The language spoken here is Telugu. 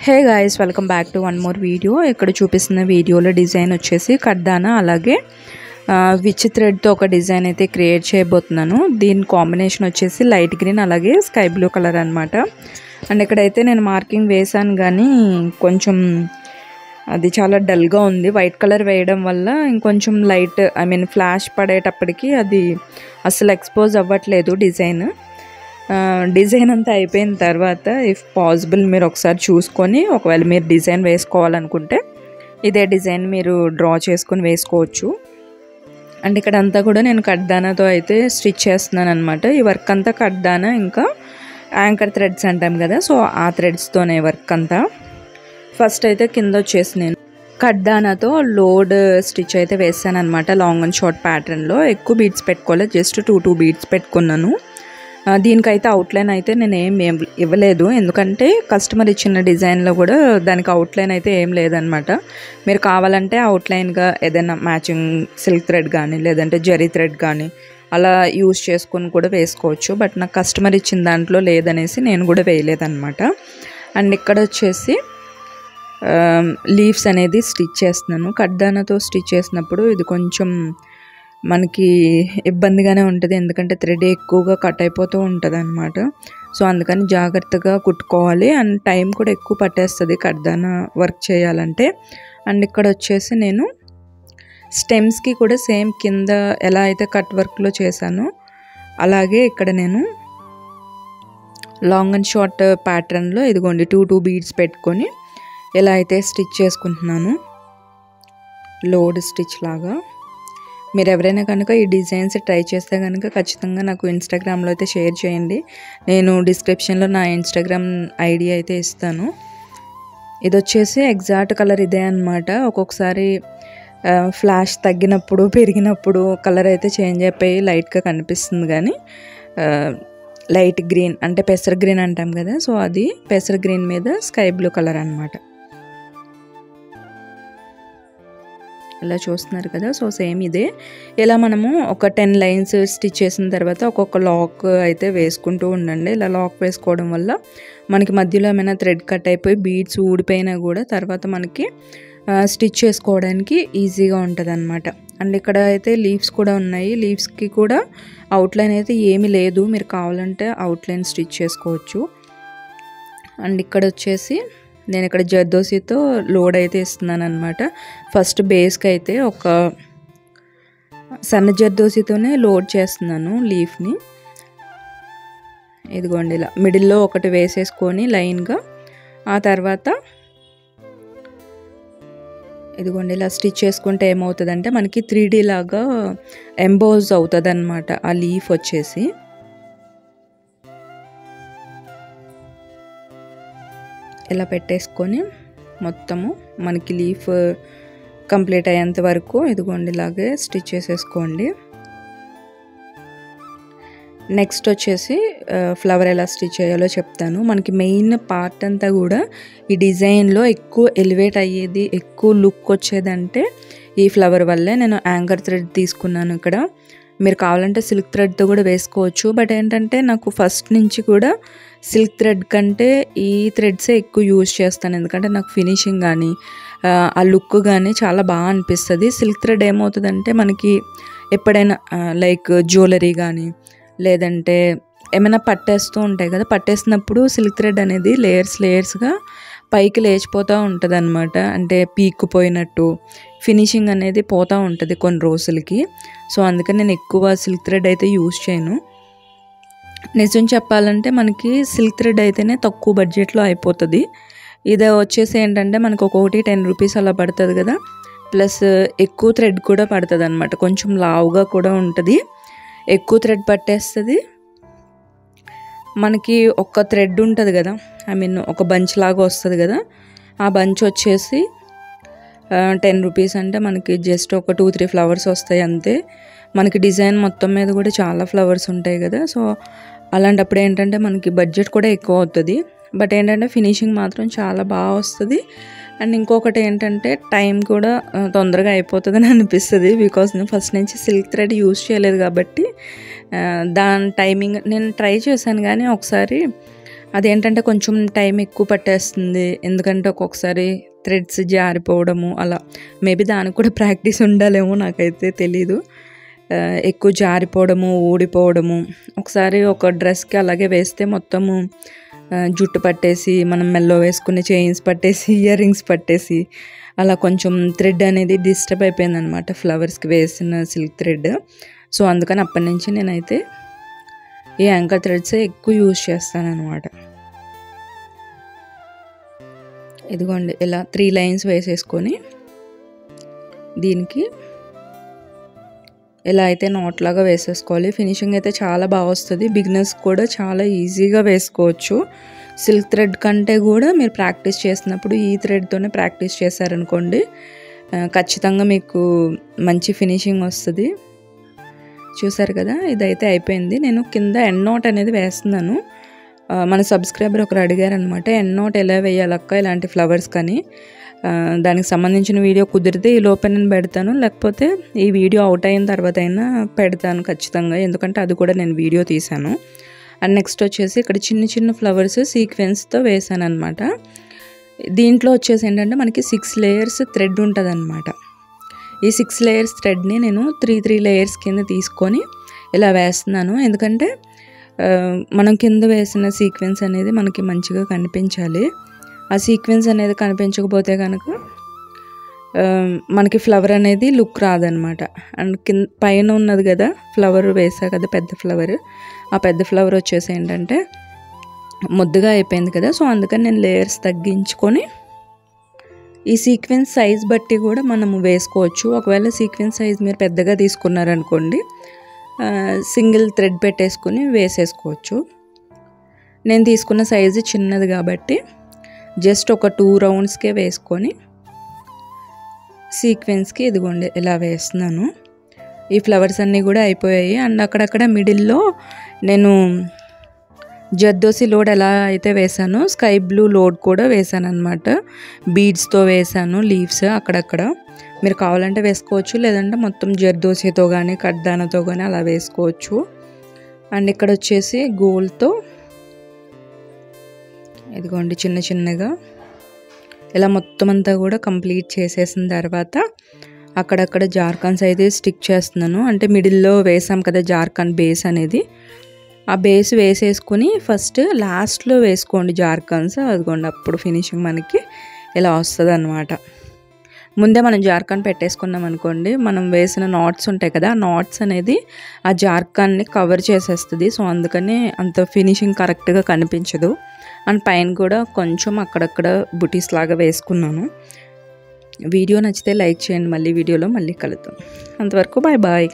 Hey guys, welcome back to one more video. ఇక్కడ చూపిస్తున్న వీడియోలో డిజైన్ వచ్చేసి కడ్దానా అలాగే విచ్ థ్రెడ్తో ఒక డిజైన్ అయితే క్రియేట్ చేయబోతున్నాను. దీని కాంబినేషన్ వచ్చేసి లైట్ గ్రీన్ అలాగే స్కై బ్లూ కలర్ అనమాట. అండ్ ఇక్కడైతే నేను మార్కింగ్ వేసాను కానీ కొంచెం అది చాలా డల్గా ఉంది. వైట్ కలర్ వేయడం వల్ల ఇంకొంచెం లైట్ ఫ్లాష్ పడేటప్పటికి అది అసలు ఎక్స్పోజ్ అవ్వట్లేదు డిజైన్ అంతా అయిపోయిన తర్వాత ఇఫ్ పాసిబుల్ మీరు ఒకసారి చూసుకొని ఒకవేళ మీరు డిజైన్ వేసుకోవాలనుకుంటే ఇదే డిజైన్ మీరు డ్రా చేసుకొని వేసుకోవచ్చు. అండ్ ఇక్కడ అంతా కూడా నేను కడ్దానాతో అయితే స్టిచ్ చేస్తున్నాను అనమాట. ఈ వర్క్ అంతా కడ్దానా ఇంకా యాంకర్ థ్రెడ్స్ అంటాం కదా, సో ఆ థ్రెడ్స్తోనే వర్క్ అంతా. ఫస్ట్ అయితే కింద వచ్చేసి నేను కడ్దానాతో లోడ్ స్టిచ్ అయితే వేసాను అనమాట. లాంగ్ అండ్ షార్ట్ ప్యాటర్న్లో ఎక్కువ బీడ్స్ పెట్టుకోలేదు, జస్ట్ టూ బీడ్స్ పెట్టుకున్నాను. దీనికైతే అవుట్లైన్ అయితే నేను ఏం ఇవ్వలేదు, ఎందుకంటే కస్టమర్ ఇచ్చిన డిజైన్లో కూడా దానికి అవుట్లైన్ అయితే ఏం లేదనమాట. మీరు కావాలంటే అవుట్లైన్గా ఏదైనా మ్యాచింగ్ సిల్క్ థ్రెడ్ కానీ లేదంటే జరీ థ్రెడ్ కానీ అలా యూజ్ చేసుకొని కూడా వేసుకోవచ్చు. బట్ నాకు కస్టమర్ ఇచ్చిన దాంట్లో లేదనేసి నేను కూడా వేయలేదన్నమాట. అండ్ ఇక్కడ వచ్చేసి లీవ్స్ అనేది స్టిచ్ చేస్తున్నాను. కడ్దానాతో స్టిచ్ చేసినప్పుడు ఇది కొంచెం మనకి ఇబ్బందిగానే ఉంటుంది, ఎందుకంటే థ్రెడ్ ఎక్కువగా కట్ అయిపోతూ ఉంటుంది అనమాట. సో అందుకని జాగ్రత్తగా కుట్టుకోవాలి. అండ్ టైం కూడా ఎక్కువ పట్టేస్తుంది కడ్దానా వర్క్ చేయాలంటే. అండ్ ఇక్కడ వచ్చేసి నేను స్టెమ్స్కి కూడా సేమ్ కింద ఎలా అయితే కట్ వర్క్లో చేశానో అలాగే ఇక్కడ నేను లాంగ్ అండ్ షార్ట్ ప్యాటర్న్లో ఇదిగోండి టూ బీడ్స్ పెట్టుకొని ఎలా అయితే స్టిచ్ చేసుకుంటున్నాను లోడ్ స్టిచ్ లాగా. మీరు ఎవరైనా కనుక ఈ డిజైన్స్ ట్రై చేస్తే కనుక ఖచ్చితంగా నాకు ఇన్స్టాగ్రామ్లో అయితే షేర్ చేయండి. నేను డిస్క్రిప్షన్లో నా ఇన్స్టాగ్రామ్ ఐడి అయితే ఇస్తాను. ఇది వచ్చేసి ఎగ్జాక్ట్ కలర్ ఇదే అనమాట. ఒక్కొక్కసారి ఫ్లాష్ తగ్గినప్పుడు పెరిగినప్పుడు కలర్ అయితే చేంజ్ అయిపోయి లైట్గా కనిపిస్తుంది, కానీ లైట్ గ్రీన్ అంటే పెసర గ్రీన్ అంటాం కదా, సో అది పెసర గ్రీన్ మీద స్కై బ్లూ కలర్ అనమాట. ఇలా చూస్తున్నారు కదా, సో సేమ్ ఇదే. ఇలా మనము ఒక 10 లైన్స్ స్టిచ్ చేసిన తర్వాత ఒక్కొక్క లాక్ అయితే వేసుకుంటూ ఉండండి. ఇలా లాక్ వేసుకోవడం వల్ల మనకి మధ్యలో ఏమైనా థ్రెడ్ కట్ అయిపోయి బీడ్స్ ఊడిపోయినా కూడా తర్వాత మనకి స్టిచ్ చేసుకోవడానికి ఈజీగా ఉంటుంది అనమాట. అండ్ ఇక్కడ అయితే లీవ్స్ కూడా ఉన్నాయి. లీవ్స్కి కూడా అవుట్లైన్ అయితే ఏమీ లేదు, మీరు కావాలంటే అవుట్లైన్ స్టిచ్ చేసుకోవచ్చు. అండ్ ఇక్కడ వచ్చేసి నేను ఇక్కడ జర్దోసితో లోడ్ అయితే ఇస్తున్నాను అనమాట. ఫస్ట్ బేస్కి అయితే ఒక సన్న జర్దోసితోనే లోడ్ చేస్తున్నాను లీఫ్ని. ఇదిగోండి ఇలా మిడిల్లో ఒకటి వేసేసుకొని లైన్గా, ఆ తర్వాత ఇదిగోండి ఇలా స్టిచ్ చేసుకుంటే ఏమవుతుందంటే మనకి 3D లాగా ఎంబోజ్ అవుతుంది అనమాట ఆ లీఫ్ వచ్చేసి. ఇలా పెట్టేసుకొని మొత్తము మనకి లీఫ్ కంప్లీట్ అయ్యేంత వరకు ఇదిగోండి ఇలాగే స్టిచ్ చేసేసుకోండి. నెక్స్ట్ వచ్చేసి ఫ్లవర్ ఎలా స్టిచ్ చేయాలో చెప్తాను. మనకి మెయిన్ పార్ట్ అంతా కూడా ఈ డిజైన్లో ఎక్కువ ఎలివేట్ అయ్యేది, ఎక్కువ లుక్ వచ్చేదంటే ఈ ఫ్లవర్ వల్లే. నేను యాంకర్ థ్రెడ్ తీసుకున్నాను ఇక్కడ. మీరు కావాలంటే సిల్క్ థ్రెడ్తో కూడా వేసుకోవచ్చు, బట్ ఏంటంటే నాకు ఫస్ట్ నుంచి కూడా సిల్క్ థ్రెడ్ కంటే ఈ థ్రెడ్సే ఎక్కువ యూజ్ చేస్తాను, ఎందుకంటే నాకు ఫినిషింగ్ కానీ ఆ లుక్ కానీ చాలా బాగా అనిపిస్తుంది. సిల్క్ థ్రెడ్ ఏమవుతుందంటే మనకి ఎప్పుడైనా లైక్ జ్యువెలరీ కానీ లేదంటే ఏమైనా పట్టేస్తూ ఉంటాయి కదా, పట్టేసినప్పుడు సిల్క్ థ్రెడ్ అనేది లేయర్స్గా పైకి లేచిపోతూ ఉంటుంది అనమాట. అంటే పీక్కుపోయినట్టు ఫినిషింగ్ అనేది పోతూ ఉంటుంది కొన్ని రోజులకి. సో అందుకని నేను ఎక్కువ సిల్క్ థ్రెడ్ అయితే యూజ్ చేయను. నిజం చెప్పాలంటే మనకి సిల్క్ థ్రెడ్ అయితేనే తక్కువ బడ్జెట్లో అయిపోతుంది. ఇది వచ్చేసి ఏంటంటే మనకు ఒక్కొక్కటి 10 రూపీస్ అలా పడుతుంది కదా, ప్లస్ ఎక్కువ థ్రెడ్ కూడా పడుతుంది అనమాట. కొంచెం లావుగా కూడా ఉంటుంది, ఎక్కువ థ్రెడ్ పట్టేస్తుంది. మనకి ఒక థ్రెడ్ ఉంటుంది కదా, ఒక బంచ్ లాగా వస్తుంది కదా, ఆ బంచ్ వచ్చేసి 10 రూపీస్ అంటే మనకి జస్ట్ ఒక 2-3 ఫ్లవర్స్ వస్తాయి అంతే. మనకి డిజైన్ మొత్తం మీద కూడా చాలా ఫ్లవర్స్ ఉంటాయి కదా, సో అలాంటప్పుడు ఏంటంటే మనకి బడ్జెట్ కూడా ఎక్కువ అవుతుంది, బట్ ఏంటంటే ఫినిషింగ్ మాత్రం చాలా బాగా వస్తుంది. అండ్ ఇంకొకటి ఏంటంటే టైం కూడా తొందరగా అయిపోతుందని అనిపిస్తుంది, బికాజ్ నేను ఫస్ట్ నుంచి సిల్క్ థ్రెడ్ యూజ్ చేయలేదు కాబట్టి దాని టైమింగ్ నేను ట్రై చేశాను. కానీ ఒకసారి అదేంటంటే కొంచెం టైం ఎక్కువ పట్టేస్తుంది, ఎందుకంటే ఒక్కొక్కసారి థ్రెడ్స్ జారిపోవడము అలా. మేబీ దానికి కూడా ప్రాక్టీస్ ఉండాలేమో, నాకైతే తెలీదు. ఎక్కువ జారిపోవడము, ఊడిపోవడము. ఒకసారి ఒక డ్రెస్కి అలాగే వేస్తే మొత్తము జుట్టు పట్టేసి, మనం మెల్లో వేసుకునే చైన్స్ పట్టేసి, ఇయర్ రింగ్స్ పట్టేసి, అలా కొంచెం థ్రెడ్ అనేది డిస్టర్బ్ అయిపోయింది అనమాట, ఫ్లవర్స్కి వేసిన సిల్క్ థ్రెడ్. సో అందుకని అప్పటి నుంచి నేనైతే ఈ యాంకర్ థ్రెడ్సే ఎక్కువ యూజ్ చేస్తాను అనమాట. ఇదిగోండి ఇలా 3 లైన్స్ వేసేసుకొని దీనికి ఇలా అయితే నాట్ లాగా వేసేసుకోవాలి. ఫినిషింగ్ అయితే చాలా బాగా వస్తుంది, బిగినర్స్ కూడా చాలా ఈజీగా వేసుకోవచ్చు. సిల్క్ థ్రెడ్ కంటే కూడా మీరు ప్రాక్టీస్ చేసినప్పుడు ఈ థ్రెడ్తోనే ప్రాక్టీస్ చేశారనుకోండి, ఖచ్చితంగా మీకు మంచి ఫినిషింగ్ వస్తుంది. చూసారు కదా, ఇదైతే అయిపోయింది. నేను కింద ఎండ్ నోట్ అనేది వేస్తున్నాను. మన సబ్స్క్రైబర్ ఒకరు అడిగారనమాట, ఎండ్ నోట్ ఎలా వేయాలక్క ఇలాంటి ఫ్లవర్స్ కానీ. దానికి సంబంధించిన వీడియో కుదిరితే ఈ లోపల నేను పెడతాను, లేకపోతే ఈ వీడియో అవుట్ అయిన తర్వాత అయినా పెడతాను ఖచ్చితంగా, ఎందుకంటే అది కూడా నేను వీడియో తీశాను. అండ్ నెక్స్ట్ వచ్చేసి ఇక్కడ చిన్న చిన్న ఫ్లవర్స్ సీక్వెన్స్తో వేసాను అనమాట. దీంట్లో వచ్చేసి ఏంటంటే మనకి 6 లేయర్స్ థ్రెడ్ ఉంటుంది అనమాట. ఈ 6 లేయర్స్ థ్రెడ్ని నేను 3 లేయర్స్ కింద తీసుకొని ఇలా వేస్తున్నాను, ఎందుకంటే మనం కింద వేసిన సీక్వెన్స్ అనేది మనకి మంచిగా కనిపించాలి. ఆ సీక్వెన్స్ అనేది కనిపించకపోతే కనుక మనకి ఫ్లవర్ అనేది లుక్ రాదనమాట. అండ్ కింద పైన ఉన్నది కదా ఫ్లవర్ వేసా కదా, పెద్ద ఫ్లవర్, ఆ పెద్ద ఫ్లవర్ వచ్చేసి ఏంటంటే ముద్దుగా అయిపోయింది కదా. సో అందుకని నేను లేయర్స్ తగ్గించుకొని ఈ సీక్వెన్స్ సైజ్ బట్టి కూడా మనము వేసుకోవచ్చు. ఒకవేళ సీక్వెన్స్ సైజ్ మీరు పెద్దగా తీసుకున్నారనుకోండి, సింగిల్ థ్రెడ్ పెట్టేసుకొని వేసేసుకోవచ్చు. నేను తీసుకున్న సైజు చిన్నది కాబట్టి జస్ట్ ఒక 2 రౌండ్స్కే వేసుకొని సీక్వెన్స్కి ఇదిగోండి ఇలా వేస్తున్నాను. ఈ ఫ్లవర్స్ అన్నీ కూడా అయిపోయాయి. అండ్ అక్కడక్కడ మిడిల్లో నేను జర్దోసి లోడ్ ఎలా అయితే వేసానో స్కై బ్లూ లోడ్ కూడా వేసాను అనమాట. బీడ్స్తో వేసాను లీవ్స్ అక్కడక్కడ. మీరు కావాలంటే వేసుకోవచ్చు, లేదంటే మొత్తం జర్దోసితో కానీ కడ్దానతో కానీ అలా వేసుకోవచ్చు. అండ్ ఇక్కడ వచ్చేసి గోల్డ్తో ఇదిగోండి చిన్న చిన్నగా ఇలా మొత్తం అంతా కూడా కంప్లీట్ చేసేసిన తర్వాత అక్కడక్కడ జార్కాన్స్ అయితే స్టిక్ చేస్తున్నాను. అంటే మిడిల్లో వేసాం కదా జార్కాన్ బేస్ అనేది, ఆ బేస్ వేసేసుకొని ఫస్ట్ లాస్ట్లో వేసుకోండి జార్కాన్స్. అదిగోండి అప్పుడు ఫినిషింగ్ మనకి ఇలా వస్తుంది అన్నమాట. ముందే మనం జార్కాన్ పెట్టేసుకున్నాం అనుకోండి, మనం వేసిన నాట్స్ ఉంటాయి కదా, ఆ నాట్స్ అనేది ఆ జార్కాన్ని కవర్ చేసేస్తుంది. సో అందుకని అంత ఫినిషింగ్ కరెక్ట్గా కనిపించదు. అండ్ పైన కూడా కొంచెం అక్కడక్కడ బుటీస్ లాగా వేసుకున్నాను. వీడియో నచ్చితే లైక్ చేయండి. మళ్ళీ వీడియోలో మళ్ళీ కలుద్దాం. అంతవరకు బాయ్ బాయ్.